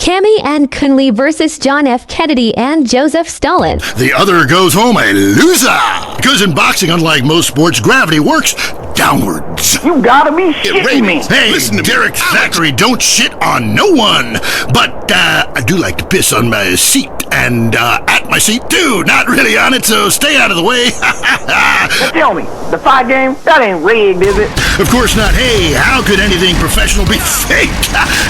Cammy and Chun versus John F. Kennedy and Joseph Stalin. The other goes home a loser. Because in boxing, unlike most sports, gravity works downwards. You gotta be shitting me. Hey, listen to Derek Thackeray don't shit on no one. But I do like to piss on my seat and at my seat too. Not really on it, so stay out of the way. Now tell me, the fight game, that ain't rigged, is it? Of course not. Hey, how could anything professional be fake?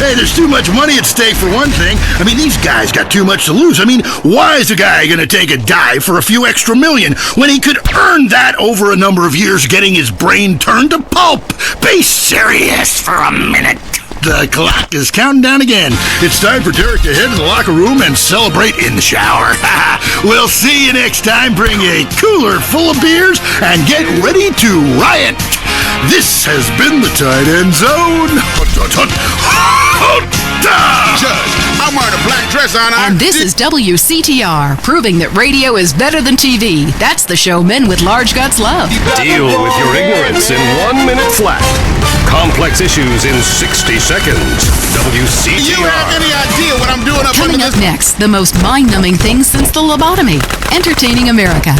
Hey, there's too much money at stake for one thing. I mean, these guys got too much to lose. I mean, why is a guy gonna take a dive for a few extra million when he could earn that over a number of years getting his brain turned to pulp? Be serious for a minute. The clock is counting down again. It's time for Derek to head to the locker room and celebrate in the shower. We'll see you next time. Bring a cooler full of beers and get ready to riot. This has been the Tight End Zone. Judge, I'm wearing a black dress on. And this is WCTR, proving that radio is better than TV. That's the show men with large guts love. Deal with your ignorance in 1 minute flat. Complex issues in 60 seconds. WCTR. Do you have any idea what I'm doing up Coming under up this? next, the most mind-numbing thing since the lobotomy. Entertaining America.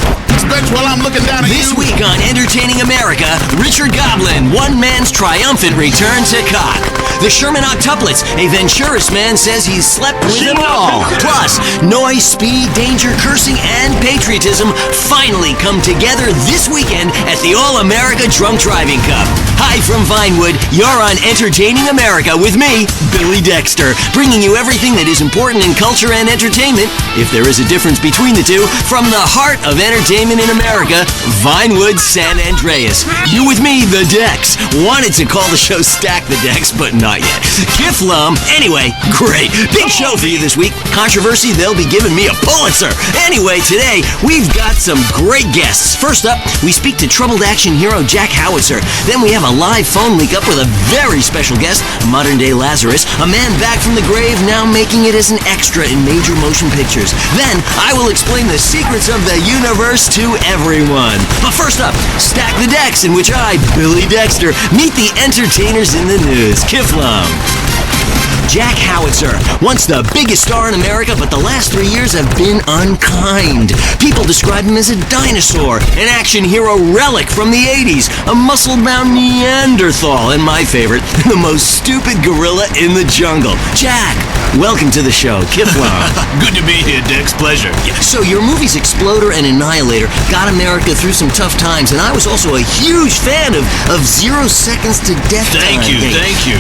Bench while I'm looking down at This you. week on Entertaining America, Richard Goblin, one man's triumphant return to cock. The Sherman Octuplets, a Venturis man says he's slept with them all. Plus, noise, speed, danger, cursing, and patriotism finally come together this weekend at the All-America Drunk Driving Cup. Hi from Vinewood, you're on Entertaining America with me, Billy Dexter, bringing you everything that is important in culture and entertainment, if there is a difference between the two, from the heart of entertainment in America, Vinewood, San Andreas. You with me, the Dex. Wanted to call the show Stack the Dex, but not yet. Kiflum. Anyway, great. Big show for you this week. Controversy, they'll be giving me a Pulitzer. Anyway, today, we've got some great guests. First up, we speak to troubled action hero Jack Howitzer. Then we have a live phone link up with a very special guest, modern-day Lazarus, a man back from the grave, now making it as an extra in major motion pictures. Then, I will explain the secrets of the universe to everyone. But first up, Stack the Dex, in which I, Billy Dexter, meet the entertainers in the news. Kiflum. Jack Howitzer, once the biggest star in America, but the last 3 years have been unkind. People describe him as a dinosaur, an action hero relic from the 80s, a muscle-bound Neanderthal, and my favorite, the most stupid gorilla in the jungle. Jack, welcome to the show. Kiflum. Good to be here, Dex. Pleasure. So your movies Exploder and Annihilator got America through some tough times, and I was also a huge fan of 0 Seconds to Death. Thank you.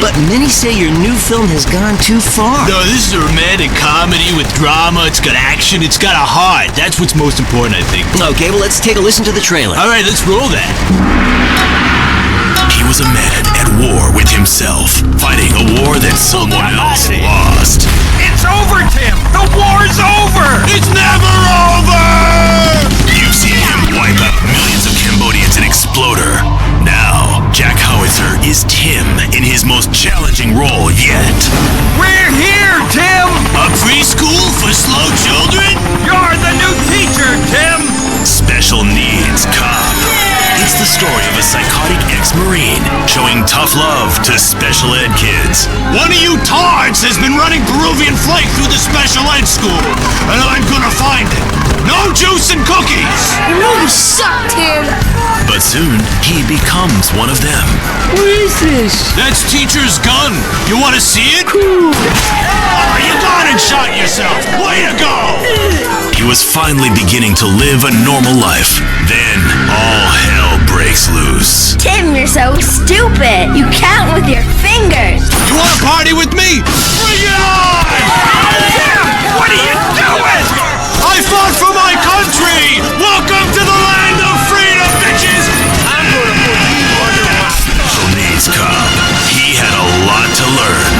But many say your new film has gone too far. No, this is a romantic comedy with drama. It's got action. It's got a heart. That's what's most important, I think. Okay, well, let's take a listen to the trailer. All right, let's roll that. He was a man at war with himself, fighting a war that someone else lost. It's over, Tim. The war's over. It's never over. You've seen him wipe out millions of Cambodians in Exploder. Now, Jack Howitzer is Tim in his most challenging role yet. We're here, Tim. A preschool for slow children? You're the new teacher, Tim. Special Needs Cop. It's the story of a psychotic ex-Marine showing tough love to special ed kids. One of you tards has been running Peruvian flake through the special ed school, and I'm gonna find it. No juice and cookies. You really suck, Tim. But soon, he becomes one of them. What is this? That's teacher's gun. You want to see it? Cool. Oh, you gone and shot yourself. Way to go. He was finally beginning to live a normal life. Then, all hell breaks loose. Tim, you're so stupid. You count with your fingers. You want to party with me? Bring it on! Tim, what are you doing? I fought for my country. Welcome to the land of freedom, bitches. I'm going to put you under my... Special Needs Cop. He had a lot to learn.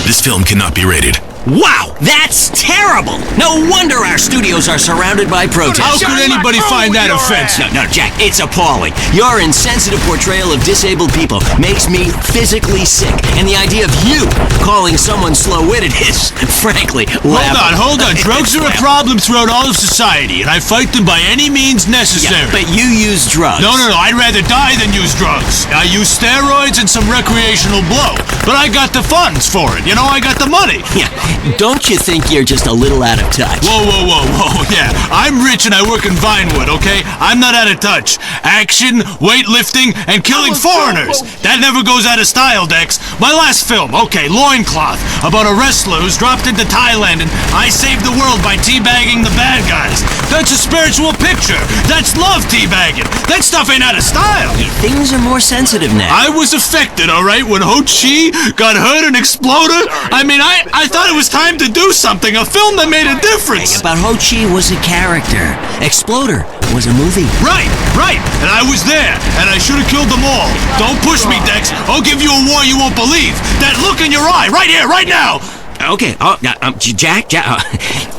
This film cannot be rated. Wow, that's terrible! No wonder our studios are surrounded by protests. How could anybody find that offensive? No, Jack, it's appalling. Your insensitive portrayal of disabled people makes me physically sick. And the idea of you calling someone slow-witted is, frankly, laughable. Hold on. Drugs are a problem throughout all of society, and I fight them by any means necessary. Yeah, but you use drugs. No, I'd rather die than use drugs. I use steroids and some recreational blow. But I got the funds for it. You know, I got the money. Yeah, don't you think you're just a little out of touch? Whoa. Yeah, I'm rich and I work in Vinewood, okay? I'm not out of touch. Action, weightlifting, and killing foreigners. That never goes out of style, Dex. My last film, okay, Loincloth, about a wrestler who's dropped into Thailand and I saved the world by teabagging the bad guys. That's a spiritual picture. That's love teabagging. That stuff ain't out of style. Things are more sensitive now. I was affected, all right, when Ho Chi got hurt and exploded. I mean, I thought it was time to do something, a film that made a difference. But Ho Chi was a character. Exploder was a movie. Right. And I was there, and I should have killed them all. Don't push me, Dex. I'll give you a war you won't believe. That look in your eye, right here, right now. Okay, Jack,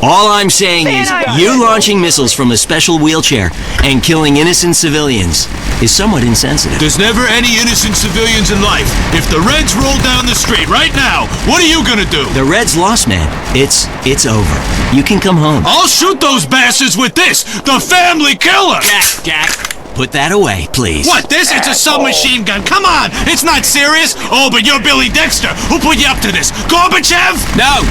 all I'm saying is you launching missiles from a special wheelchair and killing innocent civilians is somewhat insensitive. There's never any innocent civilians in life. If the Reds roll down the street right now, what are you gonna do? The Reds lost, man. It's over. You can come home. I'll shoot those bastards with this, the family killer! Jack, put that away, please. What, this? It's a submachine gun. Come on, it's not serious. Oh, but you're Billy Dexter. Who put you up to this? Gorbachev? No.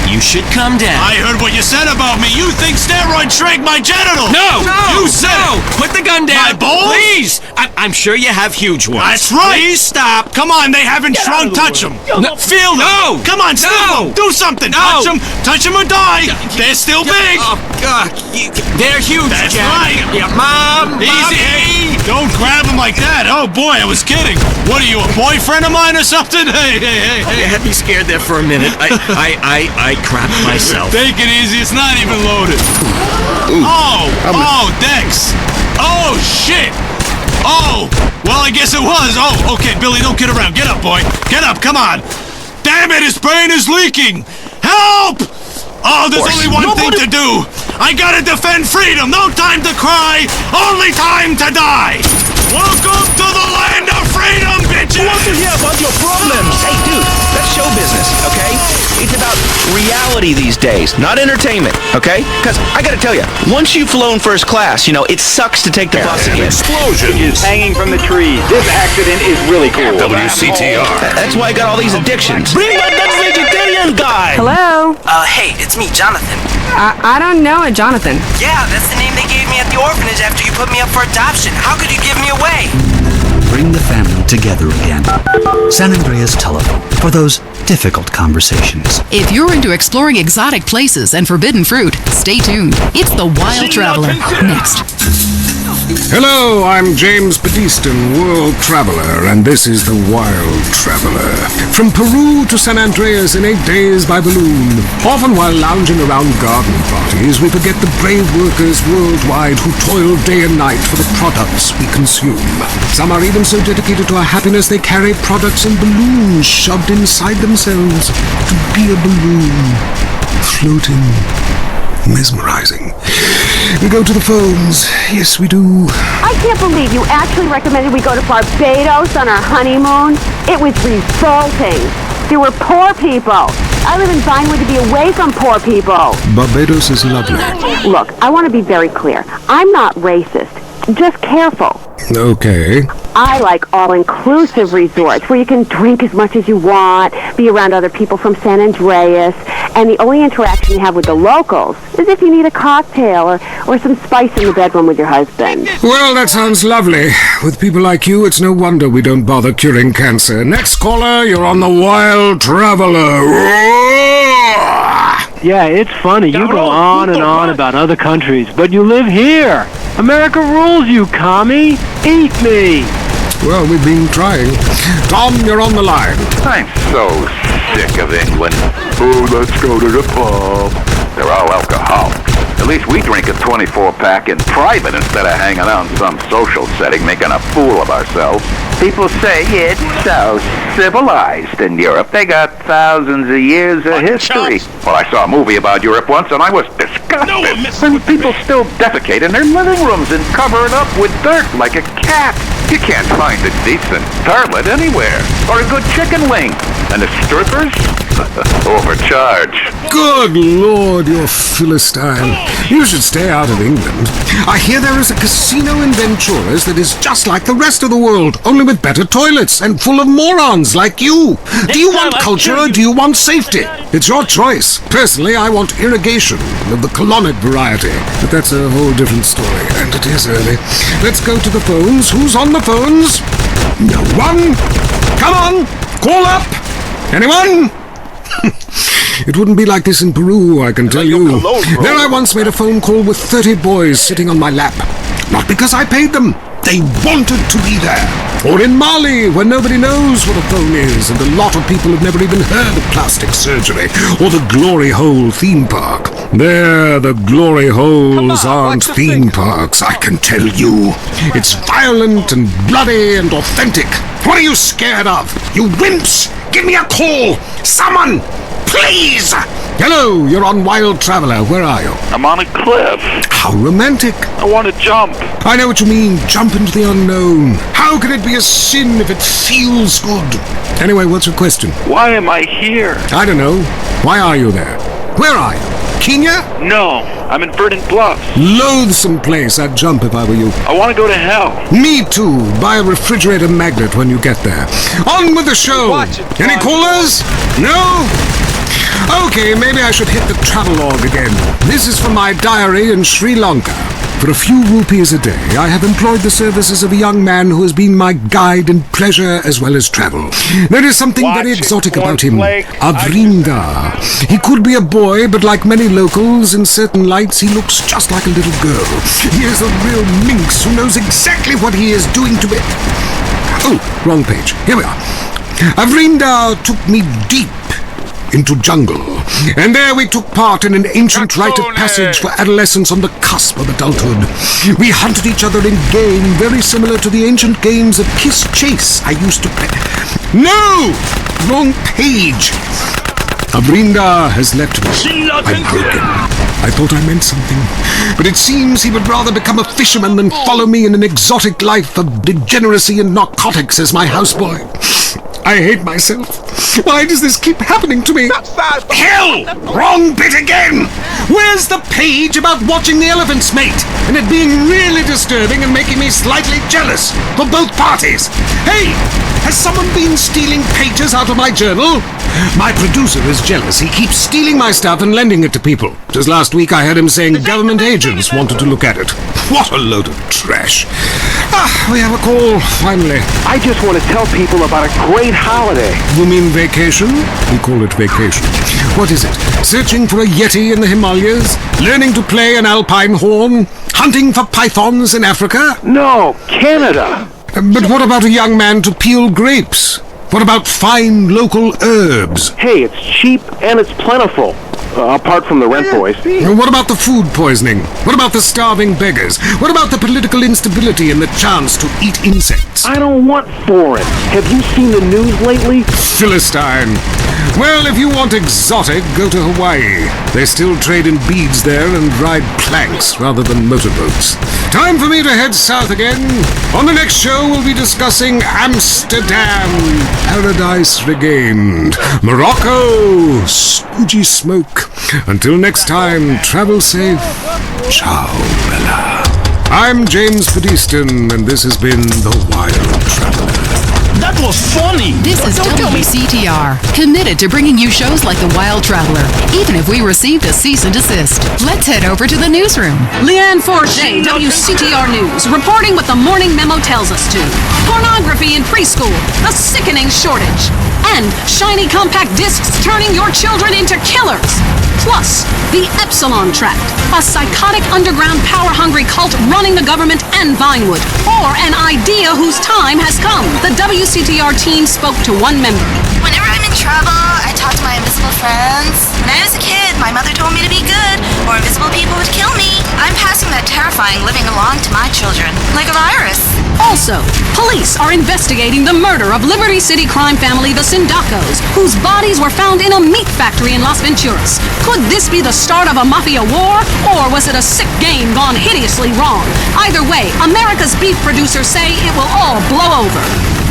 You should come down. I heard what you said about me. You think steroids shrank my genitals. No! You said it. Put the gun down. My balls? Please! I'm sure you have huge ones. That's right. Please stop. Come on, they haven't shrunk. Touch them. No. Feel them. No. Come on, sniff them. Do something. No. Touch them or die. They're still big. Oh, God. They're huge, That's Jack. right. Yeah, Mom! Easy. Mommy. Hey, don't grab him like that. Oh, boy, I was kidding. What are you, a boyfriend of mine or something? Hey. You had me scared there for a minute. I crapped myself. Take it easy. It's not even loaded. Oh, Dex. Oh, shit. Oh, well, I guess it was. Oh, okay, Billy, don't kid around. Get up, boy. Get up, come on. Damn it, his brain is leaking. Help! Oh, there's only one thing to do. I gotta defend freedom. No time to cry. Only time to die. Welcome to the land of freedom, bitches! Who wants to hear about your problems? Hey, dude, that's show business, okay? It's about reality these days, not entertainment, okay? Because I gotta tell you, once you've flown first class, it sucks to take the bus again. Explosions. Hanging from the trees. This accident is really cool. WCTR. That's why I got all these addictions. Bring back that vegetarian guy! Hello? Hey, it's me, Jonathan. I don't know a Jonathan. Yeah, that's the name they gave me at the orphanage after you put me up for adoption. How could you give me away? Bring the family together again. San Andreas Telephone for those difficult conversations. If you're into exploring exotic places and forbidden fruit, stay tuned. It's The Wild Traveler. Next. Hello, I'm James Pediston, world traveler, and this is The Wild Traveler. From Peru to San Andreas in 8 days by balloon. Often while lounging around garden parties, we forget the brave workers worldwide who toil day and night for the products we consume. Some are even so dedicated to our happiness they carry products in balloons shoved inside themselves to be a balloon, floating, mesmerizing. We go to the phones. Yes, we do. I can't believe you actually recommended we go to Barbados on our honeymoon. It was revolting. There were poor people. I live in Vinewood to be away from poor people. Barbados is lovely. Look, I want to be very clear. I'm not racist. Just careful. Okay. I like all-inclusive resorts where you can drink as much as you want, be around other people from San Andreas, and the only interaction you have with the locals is if you need a cocktail or some spice in the bedroom with your husband. Well, that sounds lovely. With people like you, it's no wonder we don't bother curing cancer. Next caller, you're on The Wild Traveler. Yeah, it's funny. You go on and on about other countries, but you live here. America rules, you commie. Eat me. Well, we've been trying. Tom, you're on the line. I'm so sick of England. Oh, let's go to the pub. They're all alcoholics. At least we drink a 24-pack in private instead of hanging out in some social setting making a fool of ourselves. People say it's so civilized in Europe. They got thousands of years of history. Well, I saw a movie about Europe once and I was disgusted. When people still defecate in their living rooms and cover it up with dirt like a cat. You can't find a decent toilet anywhere. Or a good chicken wing. And the strippers? Overcharge. Good Lord, you're Philistine. You should stay out of England. I hear there is a casino in Venturas that is just like the rest of the world, only with better toilets and full of morons like you. Do you want culture or do you want safety? It's your choice. Personally, I want irrigation of the colonic variety. But that's a whole different story, and it is early. Let's go to the phones. Who's on the phones? No one? Come on, call up. Anyone? It wouldn't be like this in Peru, I can tell you. There I once made a phone call with 30 boys sitting on my lap. Not because I paid them. They wanted to be there. Or in Mali, where nobody knows what a phone is, and a lot of people have never even heard of plastic surgery, or the Glory Hole theme park. There, the Glory Holes aren't theme parks, I can tell you. It's violent and bloody and authentic. What are you scared of? You wimps! Give me a call! Someone! Please! Hello, you're on Wild Traveler. Where are you? I'm on a cliff. How romantic. I want to jump. I know what you mean. Jump into the unknown. How can it be a sin if it feels good? Anyway, what's your question? Why am I here? I don't know. Why are you there? Where are you? Kenya? No, I'm in Verdant Bluffs. Loathsome place. I'd jump if I were you. I want to go to hell. Me too. Buy a refrigerator magnet when you get there. On with the show. Any callers? No? Okay, maybe I should hit the travelogue again. This is from my diary in Sri Lanka. For a few rupees a day, I have employed the services of a young man who has been my guide in pleasure as well as travel. There is something very exotic about him. Avrinda. He could be a boy, but like many locals, in certain lights he looks just like a little girl. He is a real minx who knows exactly what he is doing to me. Oh, wrong page. Here we are. Avrinda took me deep into jungle, and there we took part in an ancient rite of passage for adolescents on the cusp of adulthood. We hunted each other in game very similar to the ancient games of Kiss Chase I used to play. No! Wrong page. Avrinda has left me. I'm broken. I thought I meant something, but it seems he would rather become a fisherman than follow me in an exotic life of degeneracy and narcotics as my houseboy. I hate myself. Why does this keep happening to me? Hell! Wrong bit again! Where's the page about watching the elephants mate and it being really disturbing and making me slightly jealous for both parties? Hey! Has someone been stealing pages out of my journal? My producer is jealous. He keeps stealing my stuff and lending it to people. Just last week I heard him saying government agents wanted to look at it. What a load of trash. We have a call, finally. I just want to tell people about a great holiday. You mean vacation? We call it vacation. What is it? Searching for a yeti in the Himalayas? Learning to play an alpine horn? Hunting for pythons in Africa? No, Canada. But what about a young man to peel grapes? What about fine local herbs? Hey, it's cheap and it's plentiful. Apart from the rent boys. What about the food poisoning? What about the starving beggars? What about the political instability and the chance to eat insects? I don't want foreign. Have you seen the news lately? Philistine. Well, if you want exotic, go to Hawaii. They still trade in beads there and ride planks rather than motorboats. Time for me to head south again. On the next show, we'll be discussing Amsterdam, Paradise Regained, Morocco, Spooky Smoke. Until next time, travel safe. Ciao, Bella. I'm James Pedeaston, and this has been The Wild Traveler. That was funny! This is WCTR, committed to bringing you shows like The Wild Traveler, even if we received a cease and desist. Let's head over to the newsroom. Leanne Forget, WCTR News, reporting what the morning memo tells us to. Pornography in preschool, a sickening shortage. And shiny compact discs turning your children into killers. Plus, the Epsilon Tract, a psychotic underground power-hungry cult running the government and Vinewood. Or an idea whose time has come. The WCTR team spoke to one member. Whenever I'm in trouble, I talk to my invisible friends. When I was a kid, my mother told me to be good, or invisible people would kill me. I'm passing that terrifying living along to my children, like a virus. Also, police are investigating the murder of Liberty City crime family the Sindacos, whose bodies were found in a meat factory in Las Venturas. Could this be the start of a mafia war, or was it a sick game gone hideously wrong? Either way, America's beef producers say it will all blow over.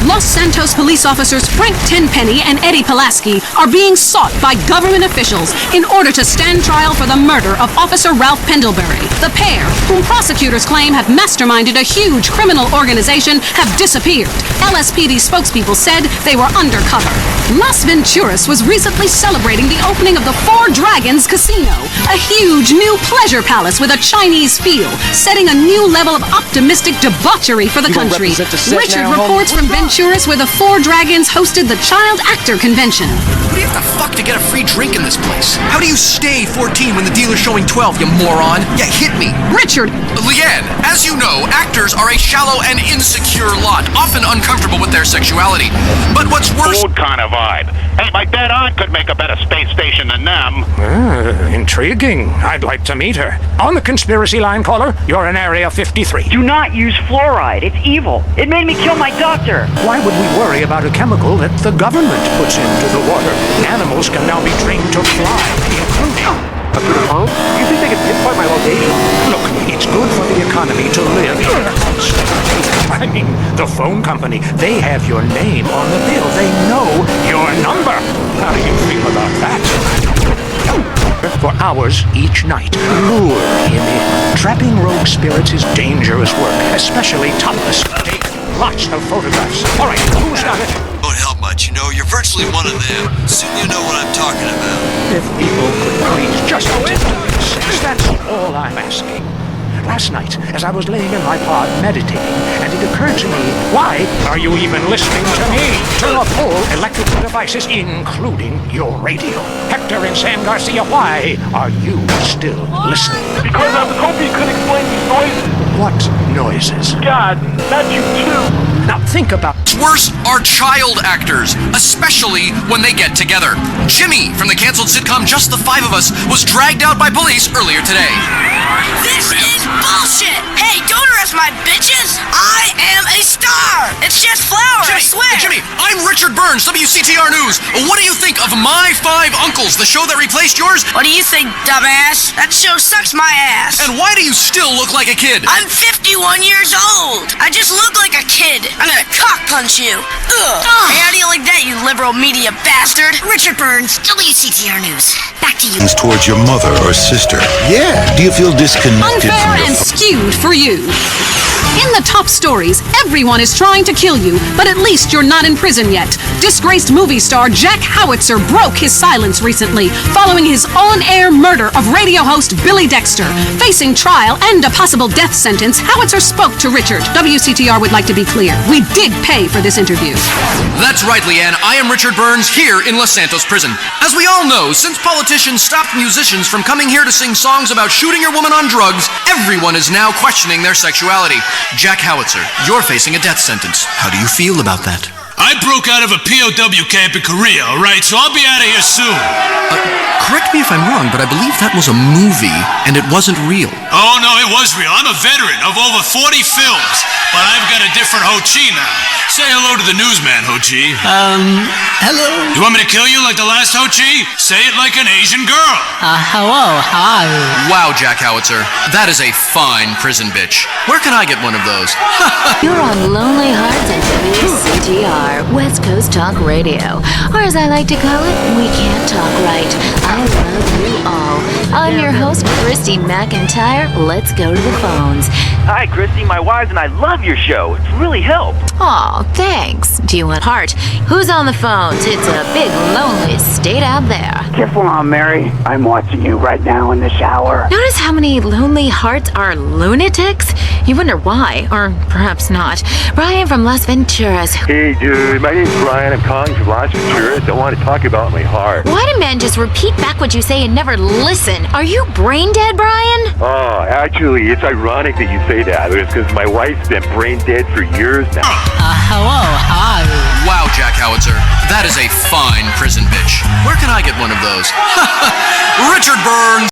Los Santos police officers Frank Tenpenny and Eddie Pulaski are being sought by government officials in order to stand trial for the murder of Officer Ralph Pendlebury. The pair, whom prosecutors claim have masterminded a huge criminal organization, have disappeared. LSPD spokespeople said they were undercover. Las Venturas was recently celebrating the opening of the Four Dragons Casino, a huge new pleasure palace with a Chinese feel, setting a new level of optimistic debauchery for the country. Richard reports from Venturas, where the Four Dragons hosted the Child Actor Convention. What do you have to fuck to get a free drink in this place? How do you stay 14 when the dealer's showing 12, you moron? Yeah, hit me. Richard! Leanne, as you know, actors are a shallow and insecure lot, often uncomfortable with their sexuality. But what's worse... Old kind of vibe. Hey, my dead aunt could make a better space station than them. Intriguing. I'd like to meet her. On the conspiracy line, caller, you're in Area 53. Do not use fluoride. It's evil. It made me kill my doctor. Why would we worry about a chemical that the government puts into the water? Animals can now be trained to fly, including... Huh? You think they can pinpoint my location? Look, it's good for the economy to live in constant fear. I mean, the phone company, they have your name on the bill. They know your number. How do you feel about that? For hours each night, lure him in. Trapping rogue spirits is dangerous work, especially topless. Take lots of photographs. All right, who's got it? Don't help much, you know. You're virtually one of them. Soon you know what I'm talking about. If people could please just attend to this, that's all I'm asking. Last night, as I was laying in my pod meditating, and it occurred to me, why are you even listening to me? Turn off all electrical devices, including your radio. Hector and San Garcia, why are you still listening? Because I was hoping you could explain these noises. What noises? God, not you too. Now think about... Worse are child actors, especially when they get together. Jimmy from the canceled sitcom Just the Five of Us was dragged out by police earlier today. This is bullshit! Hey, don't arrest my bitches! I am a star! It's just flour, I swear! Jimmy, I'm Richard Burns, WCTR News. What do you think of My Five Uncles, the show that replaced yours? What do you think, dumbass? That show sucks my ass. And why do you still look like a kid? I'm 51 years old. I just look like a kid. I'm gonna cock punch you. Ugh. Hey, how do you like that, you liberal media bastard? Richard Burns, WCTR News. Back to you. Towards your mother or sister. Yeah. Do you feel disconnected Unfair from your and skewed for you. In the top stories, everyone is trying to kill you, but at least you're not in prison yet. Disgraced movie star Jack Howitzer broke his silence recently, following his on-air murder of radio host Billy Dexter. Facing trial and a possible death sentence, Howitzer spoke to Richard. WCTR would like to be clear. We did pay for this interview. That's right, Leanne. I am Richard Burns here in Los Santos Prison. As we all know, since politicians stopped musicians from coming here to sing songs about shooting your woman on drugs, everyone is now questioning their sexuality. Jack Howitzer, you're facing a death sentence. How do you feel about that? I broke out of a POW camp in Korea, all right? So I'll be out of here soon. Correct me if I'm wrong, but I believe that was a movie, and it wasn't real. Oh, no, it was real. I'm a veteran of over 40 films, but I've got a different Ho Chi now. Say hello to the newsman, Ho Chi. Hello? You want me to kill you like the last Ho Chi? Say it like an Asian girl. Hello, hi. Wow, Jack Howitzer, that is a fine prison bitch. Where can I get one of those? You're on Lonely Hearts and WCTR, West Coast Talk Radio. Or as I like to call it, We Can't Talk Right. I love you all. I'm your host, Christy McIntyre. Let's go to the phones. Hi, Christy. My wives and I love your show. It's really helped. Aw, thanks. Do you want heart? Who's on the phones? It's a big, lonely state out there. Careful on, Mary. I'm watching you right now in the shower. Notice how many lonely hearts are lunatics? You wonder why, or perhaps not. Brian from Las Venturas. Hey, dude. My name's Brian. I'm calling from Las Venturas. I want to talk about my heart. Why do men just repeat back what you say and never listen? Are you brain dead, Brian? Oh, actually, it's ironic that you say that. It's because my wife's been brain dead for years now. Hello, hi. Wow, Jack Howitzer, that is a fine prison bitch. Where can I get one of those? Richard Burns.